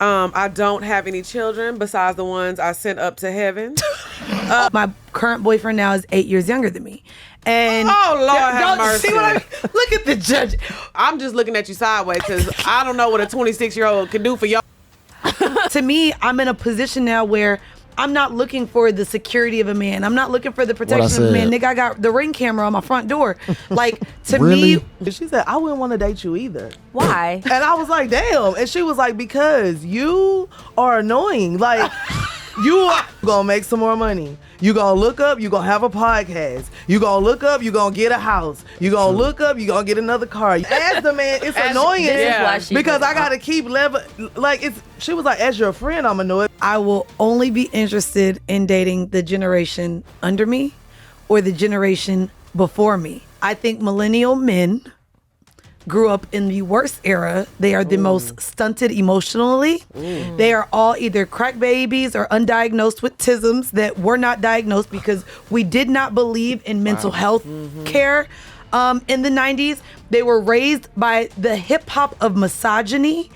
I don't have any children besides the ones I sent up to heaven. My current boyfriend now is 8 years younger than me. And oh, Lord have mercy. See what look at the judge. I'm just looking at you sideways because I don't know what a 26-year-old can do for y'all. To me, I'm in a position now where I'm not looking for the security of a man. I'm not looking for the protection of a man. Nigga, I got the Ring camera on my front door. Like, to me... She said, I wouldn't want to date you either. Why? And I was like, damn. And she was like, because you are annoying. Like, you are going to make some more money. You going to look up, you going to have a podcast. You going to look up, you going to get a house. You going to look up, you going to get another car. As the man, it's annoying. Because I got to keep she was like, as your friend, I'm annoyed. I will only be interested in dating the generation under me or the generation before me. I think millennial men grew up in the worst era. They are the most stunted emotionally. They are all either crack babies or undiagnosed with tisms that were not diagnosed because we did not believe in mental health care. In the 90s, they were raised by the hip hop of misogyny.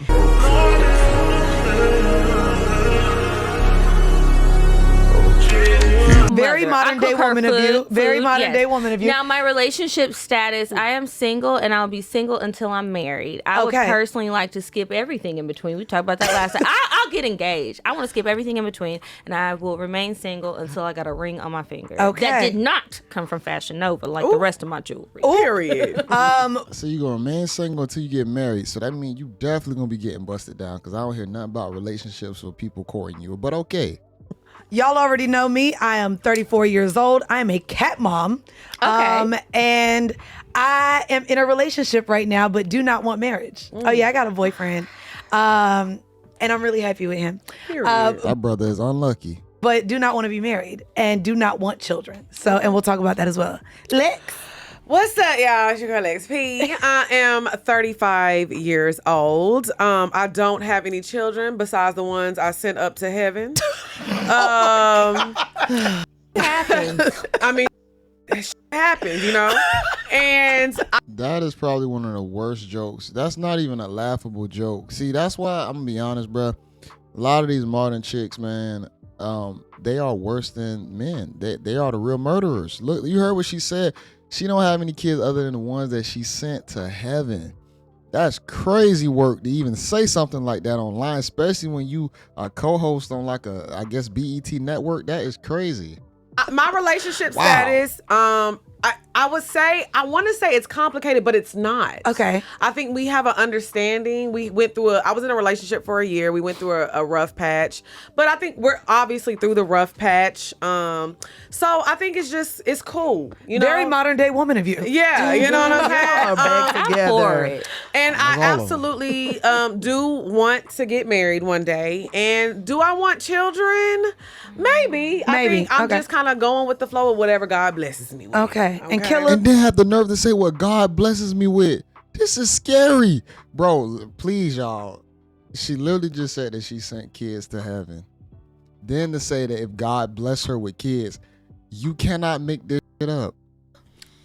Very modern day woman of you. Very modern day woman of you. Now, my relationship status, I am single and I'll be single until I'm married. I would personally like to skip everything in between. We talked about that last time. I'll get engaged. I want to skip everything in between and I will remain single until I got a ring on my finger. Okay. That did not come from Fashion Nova like the rest of my jewelry. Period. So you're going to remain single until you get married. So that means you definitely going to be getting busted down because I don't hear nothing about relationships with people courting you. But okay. Y'all already know me. I am 34 years old. I am a cat mom. Okay. And I am in a relationship right now, but do not want marriage. Oh, yeah, I got a boyfriend. And I'm really happy with him. That brother is unlucky. But do not want to be married and do not want children. So, and we'll talk about that as well. Lex. What's up, y'all? It's your girl Lex P. I am 35 years old. I don't have any children besides the ones I sent up to heaven. Happens. I mean, shit happens, you know? And that is probably one of the worst jokes. That's not even a laughable joke. See, that's why I'm going to be honest, bro. A lot of these modern chicks, man, they are worse than men. They are the real murderers. Look, you heard what she said. She don't have any kids other than the ones that she sent to heaven. That's crazy work to even say something like that online, especially when you are co-host on like I guess BET network. That is crazy. My relationship status, I would say, I want to say it's complicated, but it's not. Okay. I think we have an understanding. We went through I was in a relationship for a year. We went through a rough patch, but I think we're obviously through the rough patch. So I think it's cool. You know? Very modern day woman of you. Yeah, you know what I'm saying? Back together. For it. And I absolutely do want to get married one day. And do I want children? Maybe. I think I'm just kind of going with the flow of whatever God blesses me with. Okay. And Killer. And then have the nerve to say what God blesses me with. This is scary. Bro, please, y'all. She literally just said that she sent kids to heaven. Then to say that if God bless her with kids, you cannot make this shit up.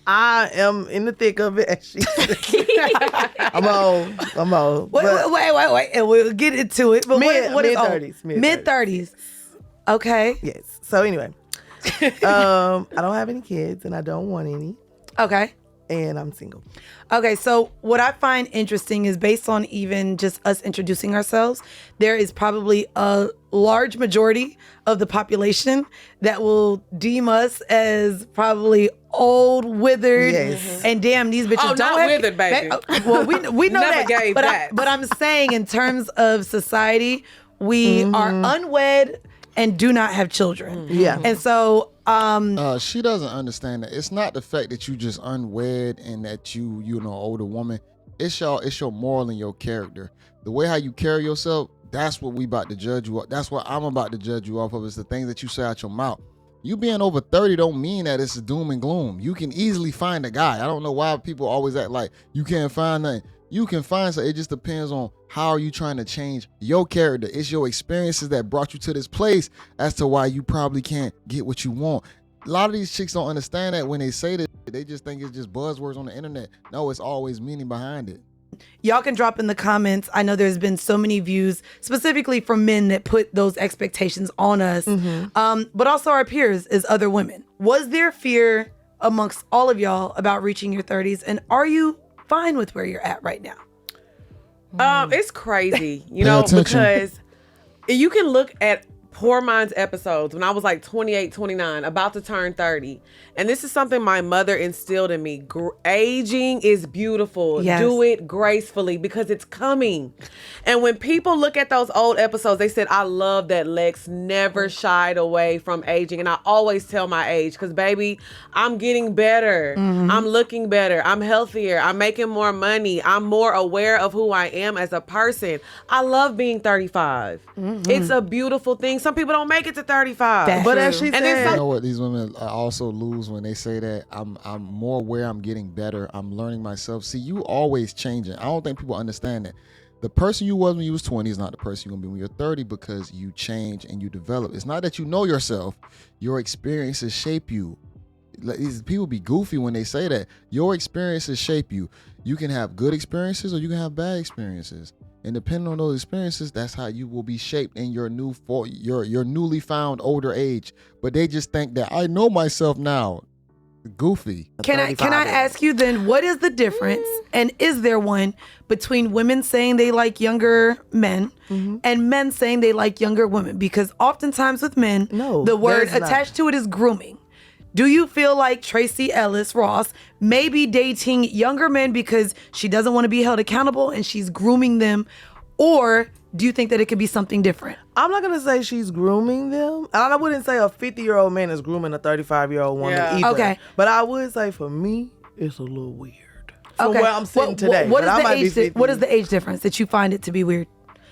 I am in the thick of it, as she said. I'm old. Wait. And we'll get into it. But what is mid-30s. Mid-30s. Okay. Yes. So anyway, I don't have any kids and I don't want any. Okay. And I'm single. Okay, so what I find interesting is based on even just us introducing ourselves, there is probably a large majority of the population that will deem us as probably old, withered, and damn, these bitches don't have withered, baby. Well, we know Never that. gave that. But I'm saying in terms of society, we are unwed and do not have children. Yeah. And so she doesn't understand that. It's not the fact that you just unwed and that you know, older woman. It's your moral and your character. The way how you carry yourself, that's what we about to judge you off. That's what I'm about to judge you off of. It's the things that you say out your mouth. You being over 30 don't mean that it's doom and gloom. You can easily find a guy. I don't know why people always act like you can't find nothing. You can find, so it just depends on how are you trying to change your character. It's your experiences that brought you to this place as to why you probably can't get what you want. A lot of these chicks don't understand that when they say that. They just think it's just buzzwords on the internet. No, it's always meaning behind it. Y'all can drop in the comments. I know there's been so many views, specifically from men that put those expectations on us, but also our peers as other women. Was there fear amongst all of y'all about reaching your 30s, and are you fine with where you're at right now? It's crazy, because you can look at Poor Minds episodes when I was like 28, 29, about to turn 30. And this is something my mother instilled in me. Aging is beautiful. Yes. Do it gracefully because it's coming. And when people look at those old episodes, they said, I love that Lex never shied away from aging. And I always tell my age because, baby, I'm getting better. I'm looking better. I'm healthier. I'm making more money. I'm more aware of who I am as a person. I love being 35. It's a beautiful thing. Some people don't make it to 35. That's But true. as she And then said, You know what these women also lose when they say that I'm more aware, I'm getting better, I'm learning myself. See, you always changing. I don't think people understand that. The person you was when you was 20 is not the person you're gonna be when you're 30 because you change and you develop. It's not that you know yourself. Your experiences shape you. These people be goofy when they say that. Your experiences shape you. You can have good experiences or you can have bad experiences. And depending on those experiences, that's how you will be shaped in your your newly found older age. But they just think that I know myself now. Goofy. Can I ask you then, what is the difference, and is there one, between women saying they like younger men and men saying they like younger women? Because oftentimes with men, No, the word there's not. attached to it is grooming. Do you feel like Tracy Ellis Ross may be dating younger men because she doesn't want to be held accountable and she's grooming them? Or do you think that it could be something different? I'm not gonna say she's grooming them. And I wouldn't say a 50-year-old man is grooming a 35-year-old woman either. Okay. But I would say for me, it's a little weird. From Okay. where I'm sitting today. What but I might be is the age? 50. What is the age difference that you find it to be weird?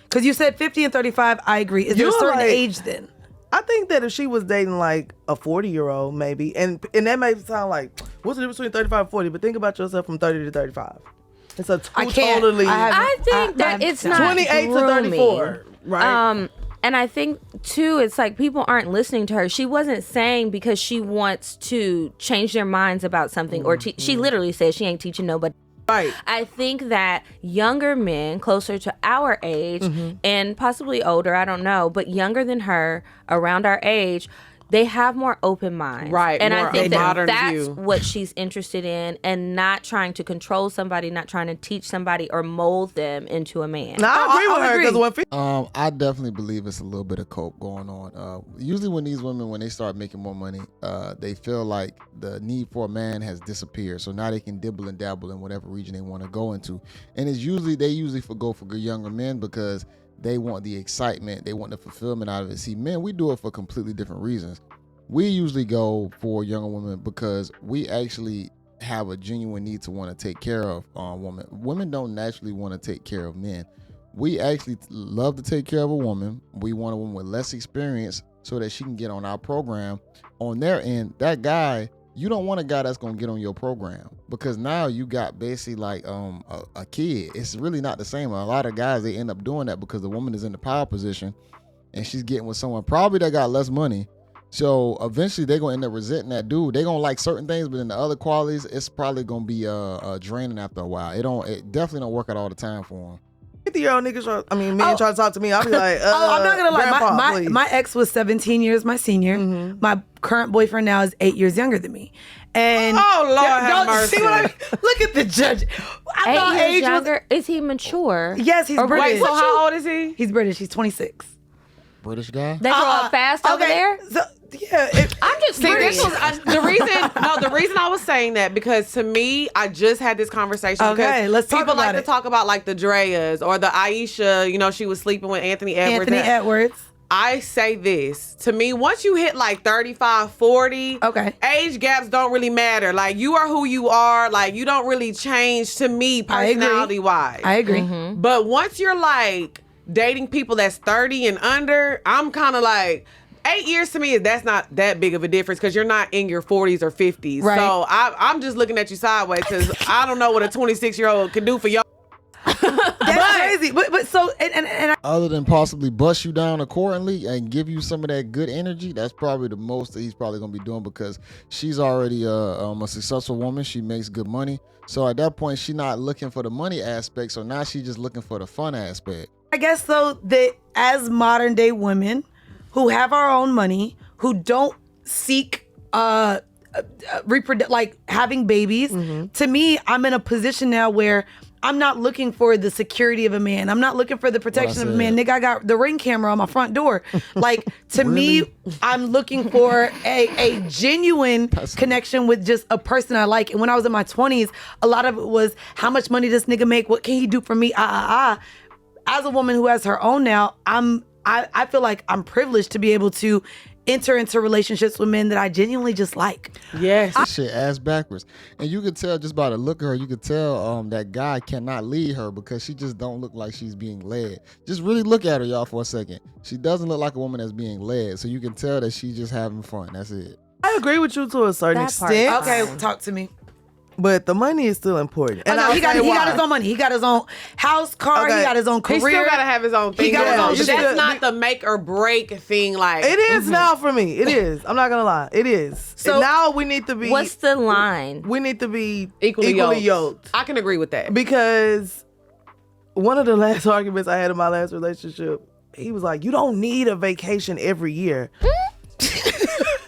Because you said 50 and 35. I agree. Is there a You're certain like- age then? I think that if she was dating like a 40-year-old maybe, and that may sound like, what's the difference between 35 and 40? But think about yourself from 30 to 35. It's a I can't. totally I think that it's not 28 to grooming. 34, right? And I think too, it's like people aren't listening to her. She wasn't saying because she wants to change their minds about something, or she literally said she ain't teaching nobody. Right. I think that younger men closer to our age and possibly older, I don't know, but younger than her, around our age, they have more open minds. Right, And more I think a modern that's view. what she's interested in, and not trying to control somebody, not trying to teach somebody or mold them into a man. Now, I agree with her because when I definitely believe it's a little bit of cope going on. Usually when these women, when they start making more money, they feel like the need for a man has disappeared. So now they can dibble and dabble in whatever region they want to go into. And they usually go for younger men because they want the excitement, they want the fulfillment out of it. See, men, we do it for completely different reasons. We usually go for younger women because we actually have a genuine need to want to take care of women. Women don't naturally want to take care of men. We actually love to take care of a woman. We want a woman with less experience so that she can get on our program. On their end, that guy, you don't want a guy that's going to get on your program because now you got basically like a kid. It's really not the same. A lot of guys, they end up doing that because the woman is in the power position and she's getting with someone probably that got less money. So eventually they're going to end up resenting that dude. They're going to like certain things, but in the other qualities, it's probably going to be draining after a while. It definitely don't work out all the time for them. 50-year-old niggas, men try to talk to me, I'll be like, I'm not gonna lie. Grandpa, please. My ex was 17 years my senior. My current boyfriend now is 8 years younger than me. And Oh, Lord have don't see what mercy. look at the judge. I 8 thought years age was younger. Is he mature? yes, he's Or British. Wait, so how old is he? He's British. He's 26. British guy? They grow up fast over there. So, yeah, I'm just See, curious. this was the reason I was saying that because to me, I just had this conversation. Okay, because let's talk people like about to it. talk about like the Dreas or the Aisha. She was sleeping with Anthony Edwards. Anthony Edwards. I say this to me, once you hit like 35, 40, Okay. age gaps don't really matter. Like you are who you are. Like you don't really change to me I agree. personality wise. I agree. But once you're like dating people that's 30 and under, I'm kind of like 8 years to me, that's not that big of a difference because you're not in your 40s or 50s. Right. So I'm just looking at you sideways because I don't know what a 26-year-old can do for y'all. That's crazy. But so and Other than possibly bust you down accordingly and give you some of that good energy, that's probably the most that he's probably gonna be doing, because she's already a successful woman. She makes good money. So at that point, she's not looking for the money aspect. So now she's just looking for the fun aspect. I guess so that as modern day women who have our own money, who don't seek like having babies, to me, I'm in a position now where I'm not looking for the security of a man. I'm not looking for the protection of a man. Nigga, I got the Ring camera on my front door. Like, to me, I'm looking for a genuine connection with just a person I like. And when I was in my 20s, a lot of it was, how much money does nigga make? What can he do for me? As a woman who has her own now, I feel like I'm privileged to be able to enter into relationships with men that I genuinely just like. Yes. Shit ass backwards. And you could tell just by the look of her, you could tell that guy cannot lead her, because she just don't look like she's being led. Just really look at her, y'all, for a second. She doesn't look like a woman that's being led. So you can tell that she's just having fun. That's it. I agree with you to a certain extent. Okay, talk to me. But the money is still important. And he got his own money. He got his own house, car. He got his own career. He still gotta have his own thing. He got his own shit. That's not the make or break thing. Like, it is now for me. It is. I'm not gonna lie. It is. So and now we need to be. What's the line? We need to be equally yoked. I can agree with that. Because one of the last arguments I had in my last relationship, he was like, "You don't need a vacation every year."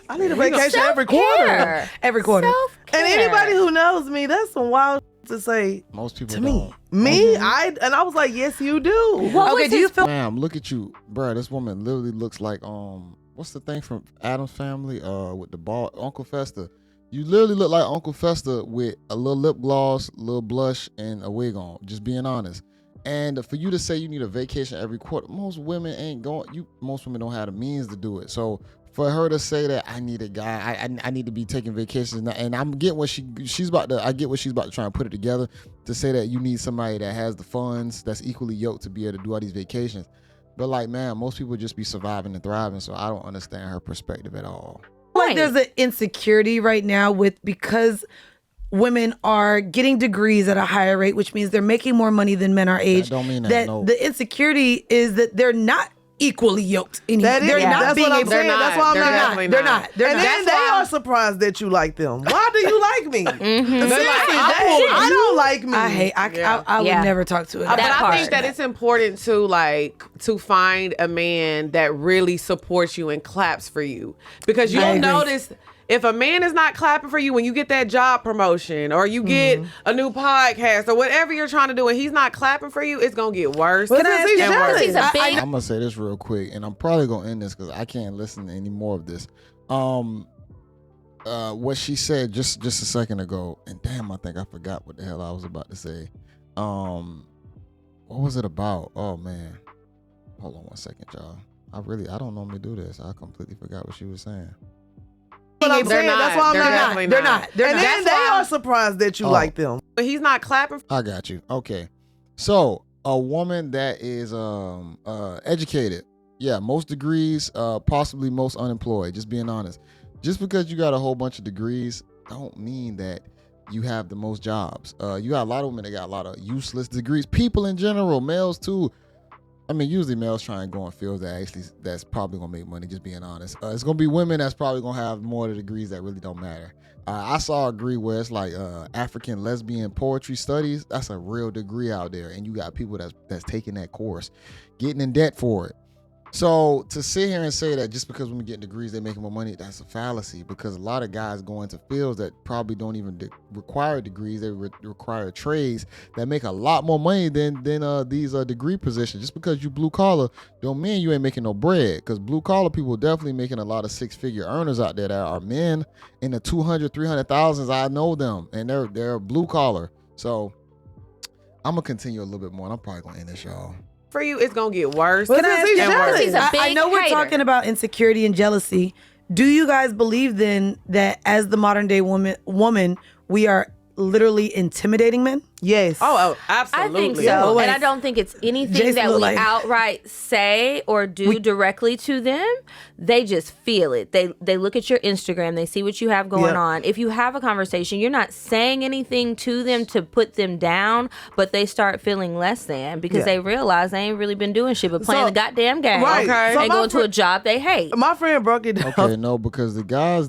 I need a vacation every quarter. Every quarter. And anybody who knows me, that's some wild to say. Most people to don't. me. I was like, yes, you do. Okay, do you feel? Ma'am, look at you, bro. This woman literally looks like what's the thing from Addams Family with the ball, Uncle Fester. You literally look like Uncle Fester with a little lip gloss, a little blush, and a wig on. Just being honest. And for you to say you need a vacation every quarter, most women ain't going. Most women don't have the means to do it. So for her to say that I need a guy, I need to be taking vacations, and I'm getting what she's about to. I get what she's about to try and put it together to say that you need somebody that has the funds, that's equally yoked to be able to do all these vacations. But like, man, most people just be surviving and thriving. So I don't understand her perspective at all. Like, there's an insecurity right now because women are getting degrees at a higher rate, which means they're making more money than men our age. That don't mean that. No. The insecurity is that they're not equally yoked anymore. That's what I'm saying. That's why I'm not. They're not. And then they are surprised that you like them. Why do you like me? Seriously, I don't like me. I would never talk to a guy. But I think that it's important to find a man that really supports you and claps for you, because you'll notice if a man is not clapping for you when you get that job promotion or you get a new podcast or whatever you're trying to do, and he's not clapping for you, it's gonna get worse. He's a big. I'm gonna say this real quick, and I'm probably gonna end this because I can't listen to any more of this. What she said just a second ago, and damn, I think I forgot what the hell I was about to say. What was it about? Oh man, hold on one second, y'all. I don't normally do this. I completely forgot what she was saying. But I'm saying, that's why I'm not. They're not. And then they are surprised that you like them. But he's not clapping. I got you. Okay. So a woman that is educated, most degrees, possibly most unemployed, just being honest. Just because you got a whole bunch of degrees don't mean that you have the most jobs. You got a lot of women that got a lot of useless degrees. People in general, males too. I mean, usually males try and go in fields that's probably gonna make money, just being honest. It's gonna be women that's probably gonna have more of the degrees that really don't matter. I saw a degree where it's like African lesbian poetry studies. That's a real degree out there, and you got people that's taking that course, getting in debt for it. So to sit here and say that just because women get degrees they're making more money, that's a fallacy, because a lot of guys go into fields that probably don't even require degrees. They require trades that make a lot more money than these degree positions. Just because you blue collar don't mean you ain't making no bread, because blue collar people definitely making a lot of six-figure earners out there that are men in the 200, 300,000s. I know them, and they're blue collar. So I'm gonna continue a little bit more, and I'm probably gonna end this, y'all. For you, it's gonna get worse. Can I ask you He's a big I know we're hater. talking about insecurity and jealousy. Do you guys believe then that as the modern day woman, we are literally intimidating men? Yes. Oh, I absolutely. think so. Yeah. And I don't think it's anything Jason that we look like- outright say or do directly to them. They just feel it. They look at your Instagram. They see what you have going Yep. on. If you have a conversation, you're not saying anything to them to put them down, but they start feeling less than because they realize they ain't really been doing shit but playing So- the goddamn game Right. Okay. So and my going to a job they hate. My friend broke it down. Okay, no, because the guys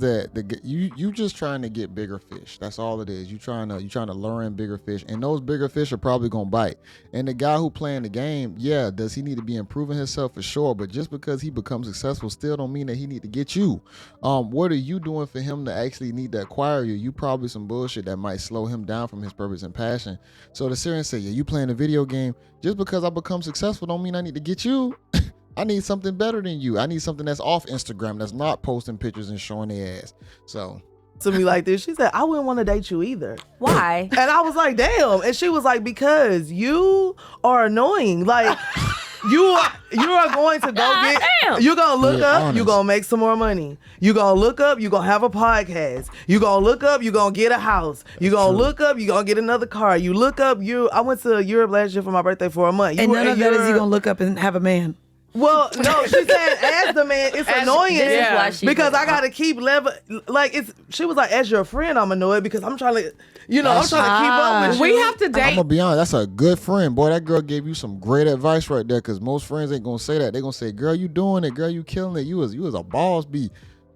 you just trying to get bigger fish. That's all it is. You trying to lure in bigger fish, and those bigger fish are probably gonna bite. And the guy who playing the game, yeah, does he need to be improving himself for sure? But just because he becomes successful, still don't mean that he need to get you. What are you doing for him to actually need to acquire you? You probably some bullshit that might slow him down from his purpose and passion. So to sit and say, yeah, you playing a video game, just because I become successful don't mean I need to get you. I need something better than you. I need something that's off Instagram, that's not posting pictures and showing their ass. So To me like this. She said, I wouldn't want to date you either. Why? And I was like, damn. And she was like, because you are annoying. Like, you are going to go get, Damn. you're going to look Yeah, up, honest. you're going to make some more money. You're going to look up, you're going to have a podcast. You're going to look up, you're going to get a house. You're going to look up, you're going to get another car. You look up, I went to Europe last year for my birthday for a month. And none of that is he gonna look up and have a man. Well, no, she said as the man, it's annoying this is Yeah. why she because did I gotta keep level. Like she was like, as your friend, I'm annoyed because I'm trying to, I'm trying to keep up with you. We have to I'm date. gonna be honest, that's a good friend. Boy, that girl gave you some great advice right there, because most friends ain't gonna say that. They gonna say, girl, you doing it, girl, you killing it. You was a boss B.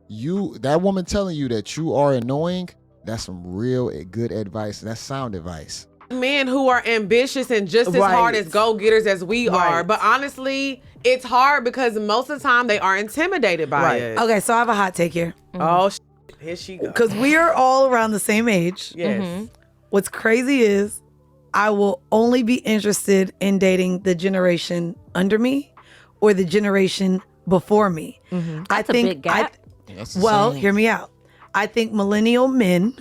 That woman telling you that you are annoying, that's some real good advice. That's sound advice. Men who are ambitious and just as Right. hard as go-getters as we are. Right. But honestly, it's hard because most of the time they are intimidated by Right. it. Okay, so I have a hot take here. Oh, here she goes. Because we are all around the same age. Yes. What's crazy is I will only be interested in dating the generation under me or the generation before me. That's a big gap. That's the Well, same. hear me out. I think millennial men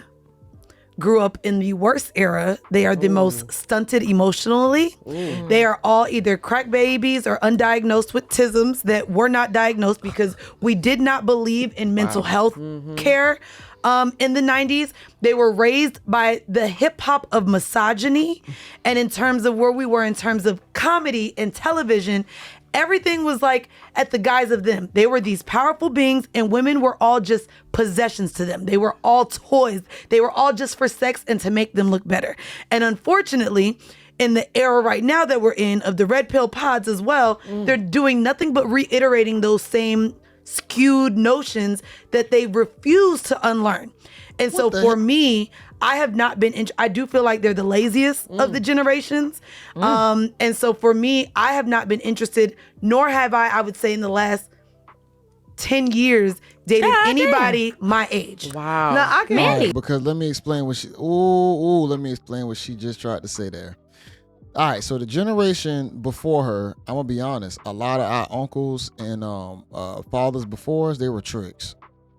grew up in the worst era. They are the most stunted emotionally. They are all either crack babies or undiagnosed with tisms that were not diagnosed because we did not believe in mental health care. In the 90s, they were raised by the hip hop of misogyny. And in terms of where we were in terms of comedy and television, everything was like at the guise of them. They were these powerful beings and women were all just possessions to them. They were all toys. They were all just for sex and to make them look better. And unfortunately, in the era right now that we're in of the red pill pods as well, they're doing nothing but reiterating those same skewed notions that they refuse to unlearn. And so for me, I have not been, I do feel like they're the laziest of the generations. And so for me, I have not been interested, nor have I would say in the last 10 years, dated anybody my age. Wow. Now I can. Mandii. Because let me explain what let me explain what she just tried to say there. All right, so the generation before her, I'm gonna be honest, a lot of our uncles and fathers before us, they were tricks.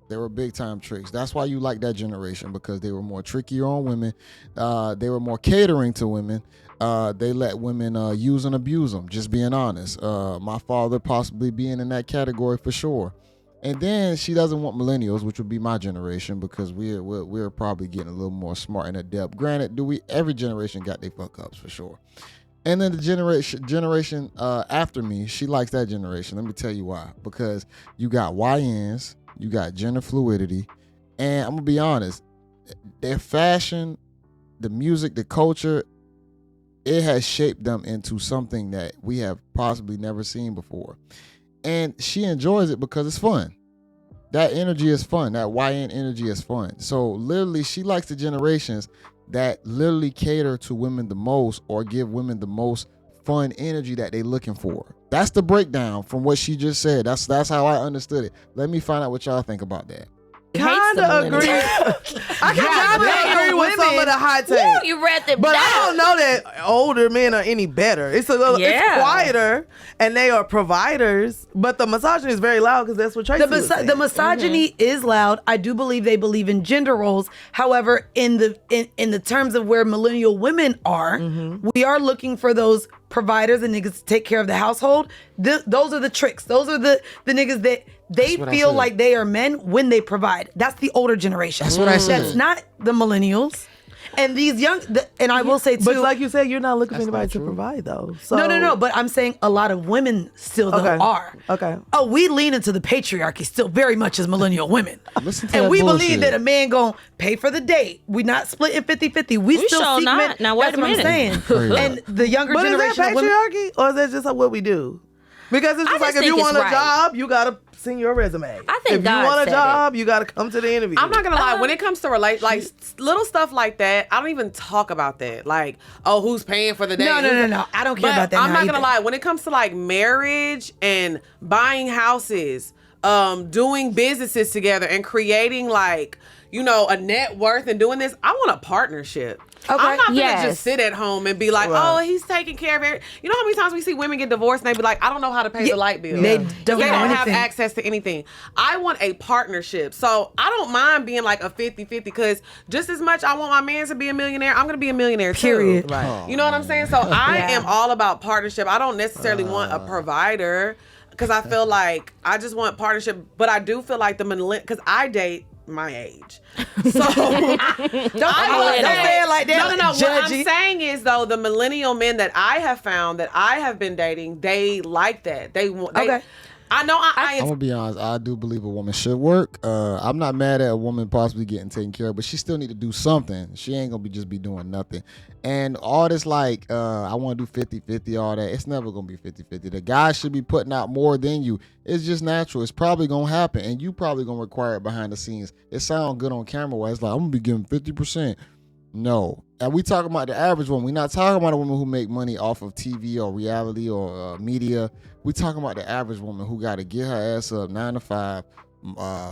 They were big time tricks. That's why you like that generation, because they were more trickier on women. They were more catering to women. They let women use and abuse them, just being honest. My father possibly being in that category for sure. And then she doesn't want millennials, which would be my generation, because we're probably getting a little more smart and adept. Granted, every generation got their fuck ups for sure. And then the generation after me, she likes that generation. Let me tell you why. Because you got YNs, you got gender fluidity, and I'm gonna be honest, their fashion, the music, the culture, it has shaped them into something that we have possibly never seen before. And she enjoys it because it's fun. That energy is fun. That YN energy is fun. So literally, she likes the generations that literally cater to women the most or give women the most fun energy that they're looking for. That's the breakdown from what she just said. That's how I understood it. Let me find out what y'all think about that. Kind of agree. I kind of agree with some of the hot takes. Woo, you read them But down. I don't know that older men are any better. It's a little, Yeah. it's quieter, and they are providers. But the misogyny is very loud because that's what Tracy was saying. The misogyny is loud. I do believe they believe in gender roles. However, in the terms of where millennial women are, we are looking for those providers and niggas to take care of the household. Those are the tricks. Those are the niggas that they what I feel said. like they are men when they provide. That's the older generation. That's what I said. That's not the millennials. And these young, and I will say too. But like you said, you're not looking for That's anybody not to true. provide though. So No. But I'm saying a lot of women still though Okay. are. Okay. Oh, we lean into the patriarchy still very much as millennial women. Listen to And that we bullshit. believe that a man gonna pay for the date. We not splitting 50-50. We still sure seek not. men. Now, wait That's a what I'm minute. saying. Crazy. And the younger But is generation that of women. patriarchy or is that just like what we do? Because it's I just like just if you think want it's a right. job, you gotta send your resume. I think if God you want a said job, you gotta come to the interview. I'm not gonna lie. When it comes to little stuff like that, I don't even talk about that. Like, oh, who's paying for the day? No. I don't care But about that. I'm now not gonna either. lie. When it comes to like marriage and buying houses, doing businesses together and creating like, a net worth and doing this, I want a partnership. Okay. I'm not gonna Yes. just sit at home and be like, Right. oh, he's taking care of it. You know how many times we see women get divorced and they be like, I don't know how to pay the light bill. They don't They know don't have anything. access to anything. I want a partnership. So I don't mind being like a 50-50 because just as much I want my man to be a millionaire, I'm going to be a millionaire too. Period. Right. You know what I'm saying? So I Yeah. am all about partnership. I don't necessarily want a provider because I feel like I just want partnership. But I do feel like because I date my age. So Don't say it like that. No. What I'm Judgy. saying is though, the millennial men that I have found that I have been dating, they like that. They want. Okay. I know. I'm gonna be honest. I do believe a woman should work. I'm not mad at a woman possibly getting taken care of, but she still need to do something. She ain't gonna just be doing nothing. And all this like, I want to do 50-50, all that. It's never gonna be 50-50. The guy should be putting out more than you. It's just natural. It's probably gonna happen, and you probably gonna require it behind the scenes. It sounds good on camera, where it's like I'm gonna be giving 50%. No. And we talking about the average woman. We're not talking about a woman who make money off of TV or reality or media. We talking about the average woman who got to get her ass up 9 to 5,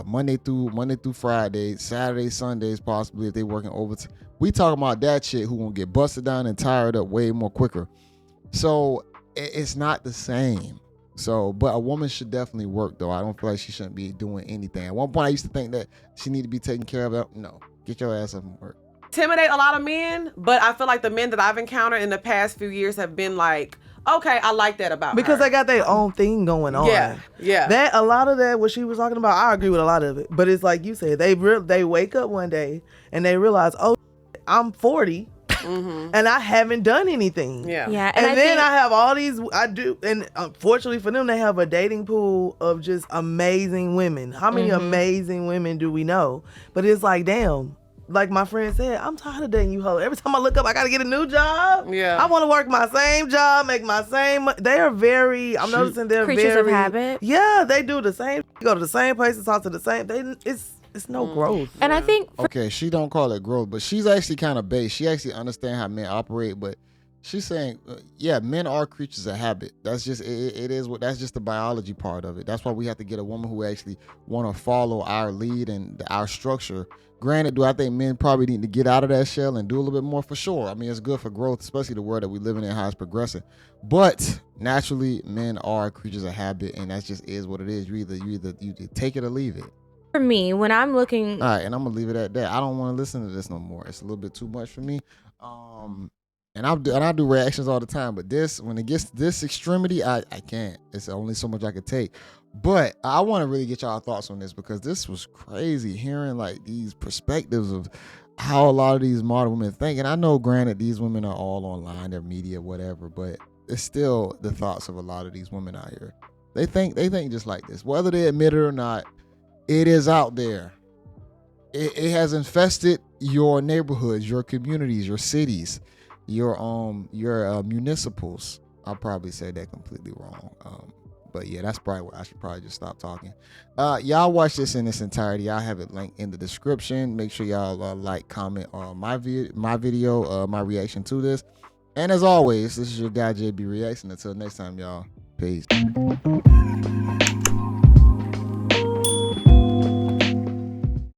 Monday through Friday, Saturday, Sundays possibly if they working overtime. We talking about that chick who gonna get busted down and tired up way more quicker. So it's not the same. So, but a woman should definitely work though. I don't feel like she shouldn't be doing anything. At one point, I used to think that she need to be taken care of. No, get your ass up and work. Intimidate a lot of men, but I feel like the men that I've encountered in the past few years have been like, okay, I like that about because her. they got their own thing going on. Yeah. That a lot of that what she was talking about, I agree with a lot of it. But it's like you said, they wake up one day and they realize, oh, I'm 40 and I haven't done anything. Yeah. Yeah, And then think, I have all these, I do, and unfortunately for them, they have a dating pool of just amazing women. How many amazing women do we know? But it's like, damn, like my friend said, I'm tired of dating you hoes. Every time I look up, I got to get a new job. Yeah. I want to work my same job, make my same, they are very, I'm noticing they're Creatures very. of habit. Yeah, they do the same, go to the same places, talk to the same, it's no growth. and I think Okay, she don't call it growth, but she's actually kind of based. She actually understands how men operate, but she's saying, yeah, men are creatures of habit. That's just it is what that's just the biology part of it. That's why we have to get a woman who actually want to follow our lead and our structure. Granted, do I think men probably need to get out of that shell and do a little bit more? For sure. I mean, it's good for growth, especially the world that we live in how it's progressing. But naturally, men are creatures of habit, and that just is what it is. You either take it or leave it. for me, when I'm looking, All right, and I'm gonna leave it at that. I don't want to listen to this no more. It's a little bit too much for me. And I do reactions all the time, but when it gets to this extremity, I can't. It's only so much I could take. But I want to really get y'all thoughts on this because this was crazy hearing like these perspectives of how a lot of these modern women think. And I know, granted, these women are all online, they're media, whatever, but it's still the thoughts of a lot of these women out here. They think just like this, whether they admit it or not. It is out there. It has infested your neighborhoods, your communities, your cities, your municipals. I'll probably say that completely wrong. But yeah, that's probably what I should probably just stop talking. Y'all watch this in its entirety. I have it linked in the description. Make sure y'all like, comment on my video, my reaction to this. And as always, this is your guy JayBReacts. And until next time, y'all, peace.